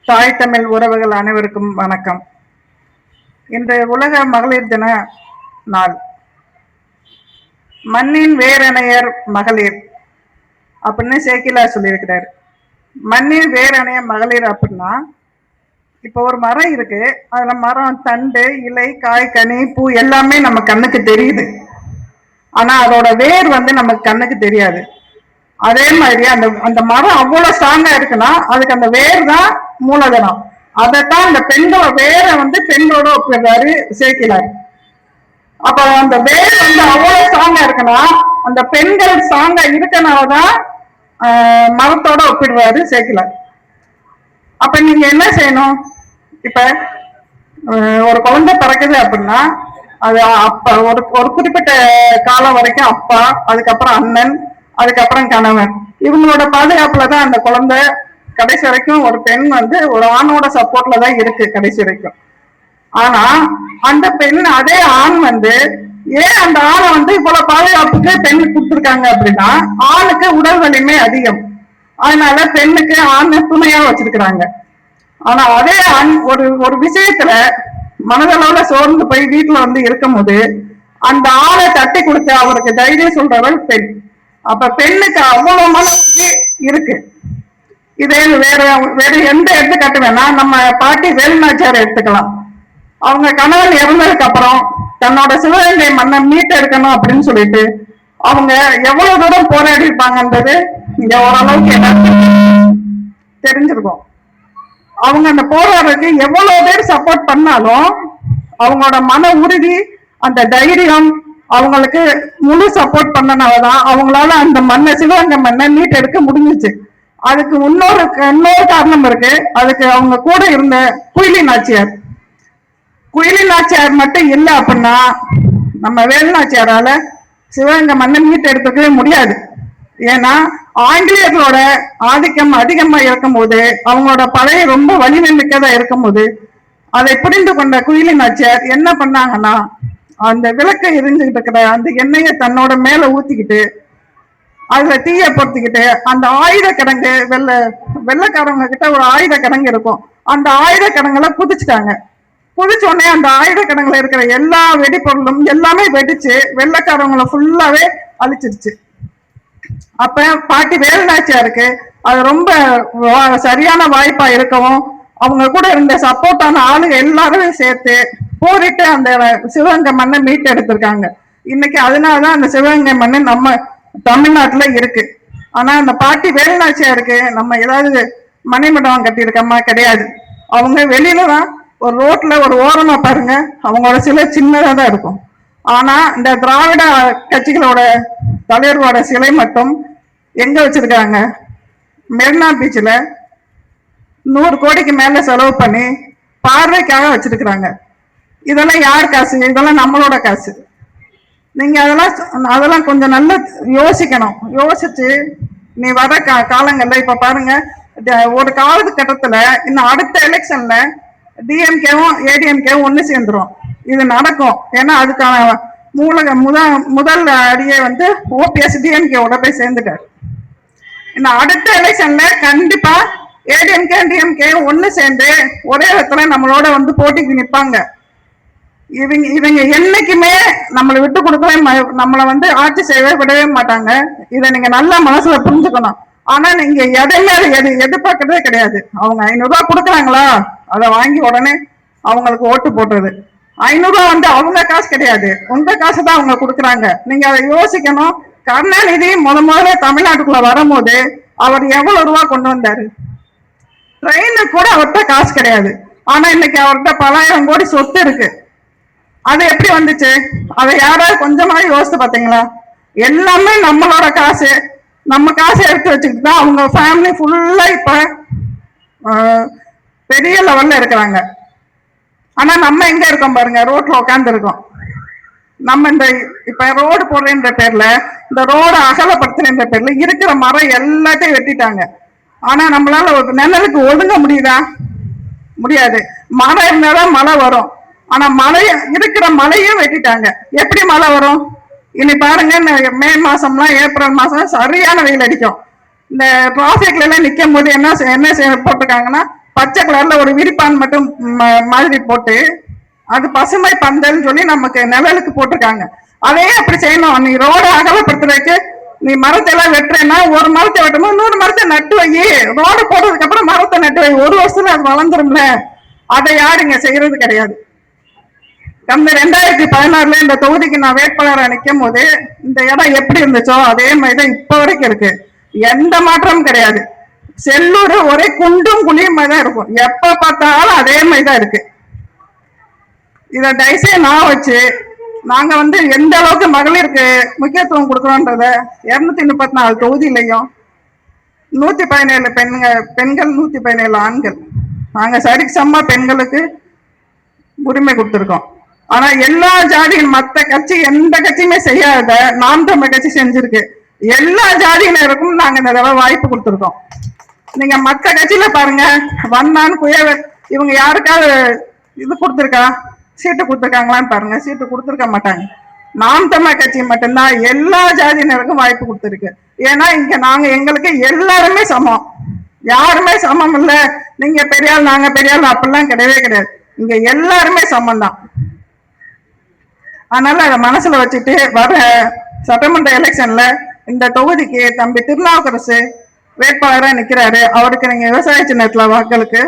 தாய் தமிழ் உறவுகள் அனைவருக்கும் வணக்கம். இன்று உலக மகளிர் தின நாள். மண்ணின் வேரணையர் மகளிர் அப்படின்னு சேக்கிலா சொல்லியிருக்கிறார். மண்ணின் வேரணைய மகளிர் அப்படின்னா, இப்போ ஒரு மரம் இருக்கு, அதுல மரம் தண்டு, இலை, காய், கனி, பூ எல்லாமே நம்ம கண்ணுக்கு தெரியுது. ஆனா அதோட வேர் நமக்கு கண்ணுக்கு தெரியாது. அதே மாதிரி அந்த அந்த மரம் அவ்வளவு ஸ்ட்ராங்கா இருக்குன்னா அதுக்கு அந்த வேர் தான் மூலதனம். அதைத்தான் அந்த பெண்களோட வேரை பெண்களோட ஒப்பிடுறாரு சேக்கிலார். அப்ப அந்த வேர் அவ்வளவு ஸ்ட்ராங்கா இருக்குன்னா அந்த பெண்கள் ஸ்ட்ராங்கா இருக்கனாலதான் மரத்தோட ஒப்பிடுறாரு சேக்கிலார். அப்ப நீங்க என்ன செய்யணும்? இப்ப ஒரு குழந்தை பிறக்குது அப்படின்னா அது அப்பா ஒரு குறிப்பிட்ட காலம் வரைக்கும் அப்பா, அதுக்கப்புறம் அண்ணன், அதுக்கப்புறம் கணவன், இவங்களோட பாதுகாப்புலதான் அந்த குழந்தை கடைசி வரைக்கும் ஒரு பெண் ஒரு ஆணோட சப்போர்ட்ல தான் இருக்கு கடைசி வரைக்கும். ஆனா அந்த பெண் அதே ஆண் ஏன் அந்த ஆணை இவ்வளவு பாதுகாப்புக்கு பெண்ணுக்கு கொடுத்துருக்காங்க அப்படின்னா, ஆணுக்கு உடல் வலிமை அதிகம், அதனால பெண்ணுக்கு ஆணை துணையா வச்சிருக்கிறாங்க. ஆனா அதே ஆண் ஒரு விஷயத்துல மனதளவுல சோர்ந்து போய் வீட்டுல இருக்கும் போது அந்த ஆளை தட்டி கொடுத்து அவருக்கு தைரியம் சொல்றவள் பெண். அப்ப பெண்ணுக்கு அவ்வளவு மன இருக்கு. இதே வேற வேற எந்த எடுத்துக்காட்டு வேணா நம்ம பாட்டி வேலுநாச்சியார் எடுத்துக்கலாம். அவங்க கணவன் இறந்ததுக்கு அப்புறம் தன்னோட சிவகங்கை மண்ணை மீட்டு எடுக்கணும் அப்படின்னு சொல்லிட்டு அவங்க எவ்வளவு தூரம் போராடி இருப்பாங்கன்றது இங்க ஓரளவுக்கு தெரிஞ்சிருக்கும். அவங்க அந்த போராடுறதுக்கு எவ்வளவு பேர் சப்போர்ட் பண்ணாலும் அவங்களோட மன உறுதி, அந்த தைரியம் அவங்களுக்கு முழு சப்போர்ட் பண்ணனாலதான் அவங்களால அந்த மண்ணை, சிவகங்கை மண்ணை மீட்டு எடுக்க முடிஞ்சிச்சு. அதுக்கு இன்னொரு காரணம் இருக்கு. அதுக்கு அவங்க கூட இருந்த குயிலி நாச்சியார் மட்டும் இல்லை அப்படின்னா நம்ம வேலுநாச்சியாரால சிவகங்கை மண்ணை மீட்டு எடுத்துக்கவே முடியாது. ஏன்னா ஆங்கிலேயர்களோட ஆதிக்கம் அதிகமா இருக்கும் போது, அவங்களோட பழைய ரொம்ப வலிமை மிக்கதா இருக்கும் போது அதை புரிந்து கொண்ட குயிலி நாச்சியார் என்ன பண்ணாங்கன்னா, அந்த விளக்கை எரிஞ்சுக்கிட்டு இருக்கிற அந்த எண்ணெயை தன்னோட மேல ஊத்திக்கிட்டு அதுல தீய பொறுத்திக்கிட்டு அந்த ஆயுத கிடங்கு வெள்ளக்காரவங்க கிட்ட ஒரு ஆயுத கிடங்கு இருக்கும், அந்த ஆயுத கிடங்குல புதிச்சுட்டாங்க. புதிச்ச உடனே அந்த ஆயுத கிடங்குல இருக்கிற எல்லா வெடிப்பொருளும் எல்லாமே வெடிச்சு வெள்ளக்காரவங்களை ஃபுல்லாவே அழிச்சிருச்சு. அப்ப பாட்டி வேலுநாச்சியாருக்கு அது ரொம்ப சரியான வாய்ப்பா இருக்கவும் அவங்க கூட இருந்த சப்போர்ட்டான ஆளுங்க எல்லாருமே சேர்த்து போரிட்டு அந்த சிவகங்கை மண்ணை மீட்டு எடுத்திருக்காங்க. இன்னைக்கு அதனாலதான் அந்த சிவகங்கை மண்ணு நம்ம தமிழ்நாட்டுல இருக்கு. ஆனா அந்த பாட்டி வேலுநாச்சியாருக்கு நம்ம ஏதாவது மணிமண்டபம் கட்டியிருக்கோமா? கிடையாது. அவங்க வெளியிலதான் ஒரு ரோட்ல ஒரு ஓரமா பாருங்க, அவங்களோட சிலை சின்னதா தான் இருக்கும். ஆனா இந்த திராவிட கட்சிகளோட தலைவர்களோட சிலை மட்டும் எங்க வச்சிருக்காங்க? மெரினா பீச்ல 100 கோடிக்கு மேல செலவு பண்ணி பார்வைக்காக வச்சிருக்கிறாங்க. இதெல்லாம் யார் காசு? இதெல்லாம் நம்மளோட காசு. நீங்க அதெல்லாம் கொஞ்சம் நல்லா யோசிக்கணும். யோசிச்சு நீ வர காலங்கள்ல இப்ப பாருங்க, ஒரு காலகட்டத்துல இன்னும் அடுத்த எலெக்ஷன்ல டிஎம்கேவும் ஏடிஎம்கேவும் ஒண்ணு சேர்ந்துரும். இது நடக்கும். ஏன்னா அதுக்கான முதல் அடியை ஓபிஎஸ் டிஎம்கேவோட போய் சேர்ந்துட்டாரு. இன்னும் அடுத்த எலெக்ஷன்ல கண்டிப்பா ஏடிஎம்கே டிஎம்கே ஒண்ணு சேர்ந்து ஒரே இடத்துல நம்மளோட போட்டிக்கு நிற்பாங்க. இவங்க என்னைக்குமே நம்மளை விட்டு கொடுக்கவே, நம்மளை ஆட்சி செய்யவே விடவே மாட்டாங்க. இதை நீங்க நல்லா மனசுல புரிஞ்சுக்கணும். ஆனா நீங்க எதையுமே எதிர்பார்க்கறதே கிடையாது. அவங்க 500 ரூபாய் கொடுக்குறாங்களா, அதை வாங்கி உடனே அவங்களுக்கு ஓட்டு போட்டுறது. 500 ரூபாய் அவங்க காசு கிடையாது, உங்க காசு தான் அவங்க கொடுக்குறாங்க. நீங்க அதை யோசிக்கணும். கருணாநிதி முதல்ல தமிழ்நாட்டுக்குள்ள வரும்போது அவர் எவ்வளவு ரூபா கொண்டு வந்தாரு? ட்ரெயினுக்கு கூட அவர்கிட்ட காசு கிடையாது. ஆனா இன்னைக்கு அவர்கிட்ட பல ஆயிரம் கோடி சொத்து இருக்கு. அது எப்படி வந்துச்சு? அதை யாராவது கொஞ்சமாவது யோசித்து பார்த்தீங்களா? எல்லாமே நம்மளோட காசு, நம்ம காசு எடுத்து வச்சுக்கிட்டு தான் அவங்க ஃபேமிலி ஃபுல்லா இப்ப பெரிய லெவல்ல இருக்கிறாங்க. ஆனா நம்ம எங்க இருக்கோம் பாருங்க, ரோட்ல உட்கார்ந்து இருக்கோம். நம்ம இப்ப ரோடு போடுறேன்ற பேர்ல, இந்த ரோடு அகலப்படுத்துற பேர்ல இருக்கிற மரம் எல்லாத்தையும் வெட்டிட்டாங்க. ஆனா நம்மளால ஒரு நிழலுக்கு ஒதுங்க முடியுதா? முடியாது. மழை இருந்தாதான் மழை வரும். ஆனா இருக்கிற மழையும் வெட்டிட்டாங்க. எப்படி மழை வரும்? இனி பாருங்க, மே மாசம்லாம் ஏப்ரல் மாசம் சரியான வெயில் அடிக்கும். இந்த டிராபிக்ல எல்லாம் நிக்கும் போது என்ன போட்டிருக்காங்கன்னா, பச்சை கலர்ல ஒரு விரிப்பான் மட்டும் மாதிரி போட்டு அது பசுமை பந்தல்னு சொல்லி நமக்கு நிழலுக்கு போட்டிருக்காங்க. அதே அப்படி செய்யணும். நீ ரோட அகலப்படுத்துறதுக்கு நீ மரத்தை எல்லாம் வெட்டுறேன்னா ஒரு மரத்தை வெட்டும்போது 100 மரத்தை நட்டு வை. ரோடு போடுறதுக்கு அப்புறம் மரத்தை நட்டு வை, ஒரு வருஷத்துல அது வளர்ந்துரும்ல. அதை யாருங்க செய்யறது கிடையாது. கடந்த 2016 இந்த தொகுதிக்கு நான் வேட்பாளராக நிற்கும் போது இந்த இடம் எப்படி இருந்துச்சோ அதே மாதிரிதான் இப்ப வரைக்கும் இருக்கு. எந்த மாற்றமும் கிடையாது. செல்லூர் ஒரே குண்டும் குழியும் மாதிரிதான் இருக்கும். எப்ப பார்த்தாலும் அதே மாதிரிதான் இருக்கு. இத தயவுசெய்து நான் வச்சு நாங்க எந்த அளவுக்கு மகளிருக்கு முக்கியத்துவம் கொடுக்குறோன்றத 234 தொகுதியிலையும் 117 பெண்கள் 117 ஆண்கள் நாங்க சரிக்கு சமமா பெண்களுக்கு உரிமை கொடுத்திருக்கோம். ஆனா எல்லா ஜாதியும் மத்த கட்சி எந்த கட்சியுமே செய்யாத நாம் தமிழ் கட்சி செஞ்சிருக்கு. எல்லா ஜாதியினருக்கும் நாங்க இந்த தடவை வாய்ப்பு கொடுத்திருக்கோம். நீங்க மத்த கட்சியில பாருங்க, வண்ணான் குயவ இவங்க யாருக்காவது இது கொடுத்துருக்கா, சீட்டு கொடுத்துருக்காங்களான்னு பாருங்க. சீட்டு கொடுத்துருக்க மாட்டாங்க. நாம் தமிழ் கட்சி மட்டும்தான் எல்லா ஜாதியினருக்கும் வாய்ப்பு கொடுத்துருக்கு. ஏன்னா இங்க நாங்க எங்களுக்கு எல்லாருமே சமம். யாருமே சமம் இல்ல, நீங்க பெரியாள் நாங்க பெரியாள் அப்படிலாம் கிடையவே கிடையாது. இங்க எல்லாருமே சமம் தான். அதனால அதை மனசுல வச்சுட்டு வர சட்டமன்ற எலெக்ஷன்ல இந்த தொகுதிக்கு தம்பி திருநாவுக்கரசு வேட்பாளராக நிக்கிறாரு. அவருக்கு நீங்க விவசாய சின்னத்துல வாக்களுக்கு